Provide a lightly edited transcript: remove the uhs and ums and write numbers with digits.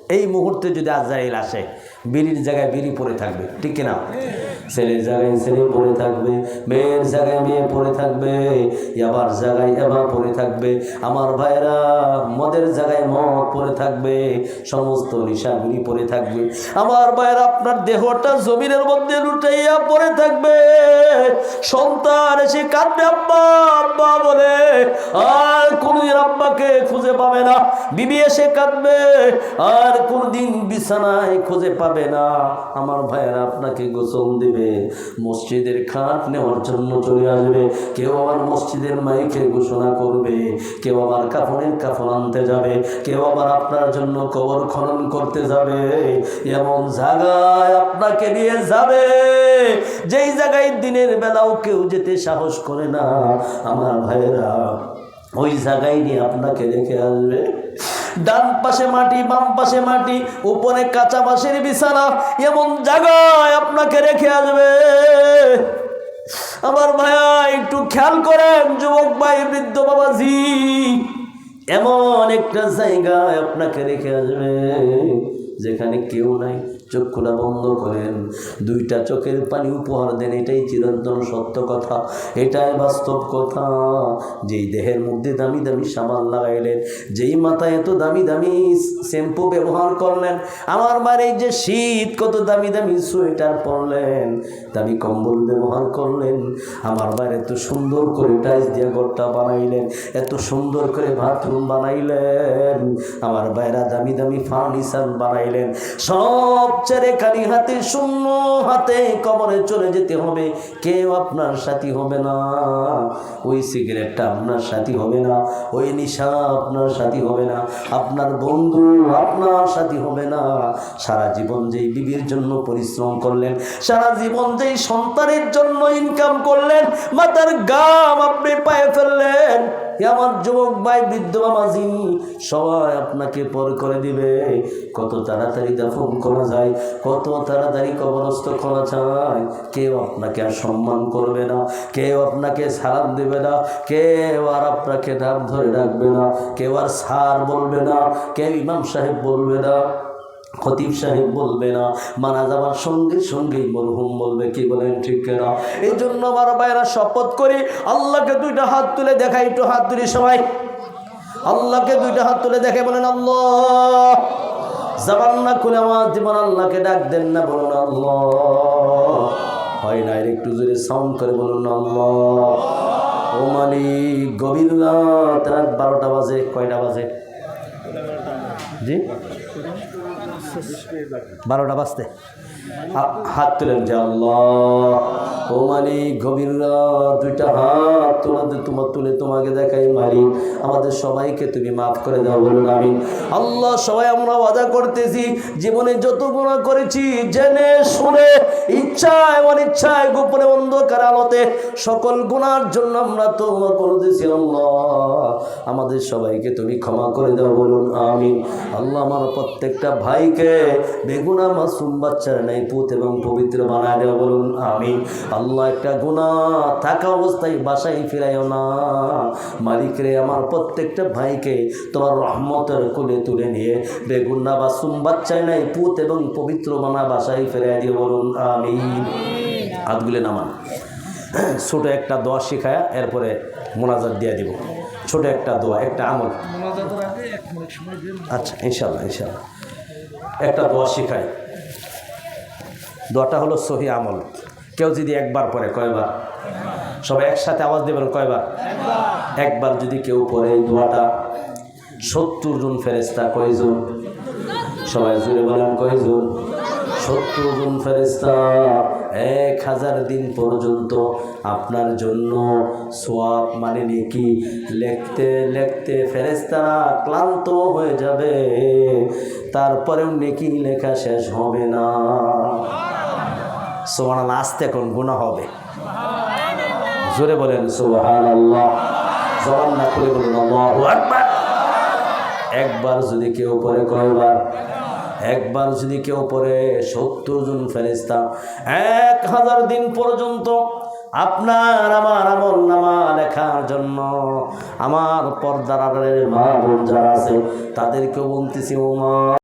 এই মুহূর্তে যদি আজরাইল আসে, বিড়ির জায়গায় বিড়ি পড়ে থাকবে, ঠিক কিনা? ছেলের জায়গায় ছেলে পড়ে থাকবে, মেয়ের জায়গায় মেয়ে পড়ে থাকবে, এবার জায়গায় এবার পড়ে থাকবে। আমার ভাইরা, মদের জায়গায় মদ পড়ে থাকবে, সমস্ত নিশাগুলি পড়ে থাকবে। আমার ভাইরা, আপনার দেহটা জমিনের মধ্যে লুটাইয়া পড়ে থাকবে। সন্তান এসে কাঁদবে আব্বা আব্বা বলে, আর কোনদিন আব্বাকে খুঁজে পাবে না। বিবি এসে কাঁদবে, আর কোনদিন বিছানায় খুঁজে পাবে না। আমার ভাইয়েরা, আপনাকে গোসল দিবে, মসজিদের খাট নেওয়ার জন্য চলে আসবে। কেউ আবার মসজিদের মাইকে ঘোষণা করবে, কেউ আবার কাফনের কাফন আনতে যাবে, কেউ আবার আপনার জন্য কবর খনন করতে যাবে। এমন জায়গায় আপনাকে নিয়ে যাবে যেই জায়গায় দিনের বেলাও কেউ যেতে সাহস করে না। আমার ভাইয়েরা, ওই জায়গায় নিয়ে আপনাকে রেখে আসবে। ডান পাশে মাটি, বাম পাশে মাটি, উপরে কাঁচা বাঁশের বিছানা, এমন জায়গায় আপনাকে রেখে আসবে। আমার ভাইয়া, একটু খেয়াল করেন যুবক ভাই, বৃদ্ধ বাবাজি, এমন একটা জায়গায় আপনাকে রেখে আসবে যেখানে কেউ নাই। চক্ষুটা বন্ধ করেন, দুইটা চোখের পানি উপহার দেন। এটাই চিরন্তন সত্য কথা, এটাই বাস্তব কথা। যেই দেহের মধ্যে দামি দামি সাবান লাগাইলেন, যেই মাথায় এত দামি দামি শ্যাম্পু ব্যবহার করলেন, আমার বাড়ি যে শীত, কত দামি দামি সোয়েটার পরলেন, দামি কম্বল ব্যবহার করলেন, আমার বাড়ি এত সুন্দর করে টাইলস দিয়ে ঘরটা বানাইলেন, এত সুন্দর করে বাথরুম বানাইলেন, আমার বাইরা দামি দামি ফার্নিচার বানাইলেন, সব ছেড়ে খালি হাতে, শূন্য হাতে কবরে চলে যেতে হবে। কেউ আপনার সাথী হবে না, ওই সিগারেটটা আপনার সাথী হবে না, ওই নেশা আপনার সাথী হবে না, আপনার বন্ধু আপনার সাথী হবে না। সারা জীবন যেই বিবির জন্য পরিশ্রম করলেন, সারা জীবন যেই সন্তানের জন্য ইনকাম করলেন, মাথার গাম আপনি পায়ে ফেললেন, আমার যুবক ভাই, বৃদ্ধ বাবাজি, সবাই আপনাকে পর করে দিবে। কত তাড়াতাড়ি দাফন করা যায়, কত তাড়াতাড়ি কবরস্থ করা যায়। কেউ আপনাকে আর সম্মান করবে না, কেউ আপনাকে সালাম দেবে না, কেউ আর আপনাকে নাম ধরে রাখবে না, কেউ আর স্যার বলবে না, কেউ ইমাম সাহেব বলবে না, খতিব সাহেব বলবে না, মারা যাওয়ার সঙ্গে সঙ্গেই মরহুম বলবে। কি বলেন, ঠিক না? এই জন্য আমার ভাইরা, শপথ করি, আল্লাহকে দুইটা হাত তুলে দেখাই, একটু হাত তুলি সবাই, আল্লাহকে দুইটা হাত তুলে দেখে বলেন আল্লাহ। জবান না খুলে আমার জীবন আল্লাহকে ডাক দেন না, বলুন আল্লাহ। হয় না, একটু জোরে সাউন্ড করে বলুন আল্লাহ। ও মালিক, গভীর রাত, রাত 12টা বাজে, কয়টা বাজে? জি, 12টা বাজতে। হাত তুলেন যে আল্লাহ, ও মালিক, গভীর রাত, দুইটা হাত তোমার তুলে তোমাকে দেখাই মালিক, আমাদের সবাইকে তুমি মাফ করে দাও, বলুন আমিন। আল্লাহ, সবাই আমরা ওয়াদা করতেছি, জীবনে যত গুনাহ করেছি, জেনে শুনে, ইচ্ছায় অনিচ্ছায়, গোপনে অন্ধকার আলোতে, সকল গুনার জন্য আমরা তওবা করতেছি। আল্লাহ, আমাদের সবাইকে তুমি ক্ষমা করে দাও, বলুন আমিন। আল্লাহ, আমার প্রত্যেকটা ভাইকে বেগুনা মাসুম বাচ্চার নাই পুত এবং পবিত্র বানায় দেওয়া, বলুন আমিন। আল্লাহ, একটা গুনাহ থাকা অবস্থায় বাসায় ফিরাইও না মালিক রে। আমার প্রত্যেকটা ভাইকে তোমার রহমতের কোলে তুলে নিয়ে বেগুনা মাসুম বাচ্চায় নাই পুত এবং পবিত্র বানা বাসায় ফিরাই দিও, বলুন আমিন। হাতগুলো নামান। ছোট একটা দোয়া শিখায়া এরপরে মোনাজাত দিয়ে দিব। ছোট একটা দোয়া, একটা আমল। আচ্ছা, ইনশাল্লাহ ইনশাল্লাহ একটা দোয়া শিখায়। দোয়াটা হলো সহি আমল। কেউ যদি একবার পড়ে, কয়বার? সবাই একসাথে আওয়াজ দেবেন, কয়বার? একবার যদি কেউ পড়ে এই দোয়াটা, 70 জন ফেরেশতা। কয়জন? সবাই জুড়ে বলেন, কয়জন? 70 জন ফেরেশতা 1000 দিন পর্যন্ত আপনার জন্য সওয়াব মানে নেকি লিখতে লিখতে ফেরেশতারা ক্লান্ত হয়ে যাবে, তারপরেও নেকি লেখা শেষ হবে না। সুবহানাল্লাহ। আস্তে কোন গুনাহ হবে, জোরে বলেন সুবহানাল্লাহ। জবান না করে বলুন আল্লাহু আকবার। একবার যদি কেউ পড়ে, কয়বার? একবার যদি কেউ পড়ে 70 জন ফেরেশতা 1000 দিন পর্যন্ত আপনার আমার আমল নামা লেখার জন্য। আমার পর্দার আড়ালের মা বোন যারা আছে তাদেরকেও বলতেছি, ও মা,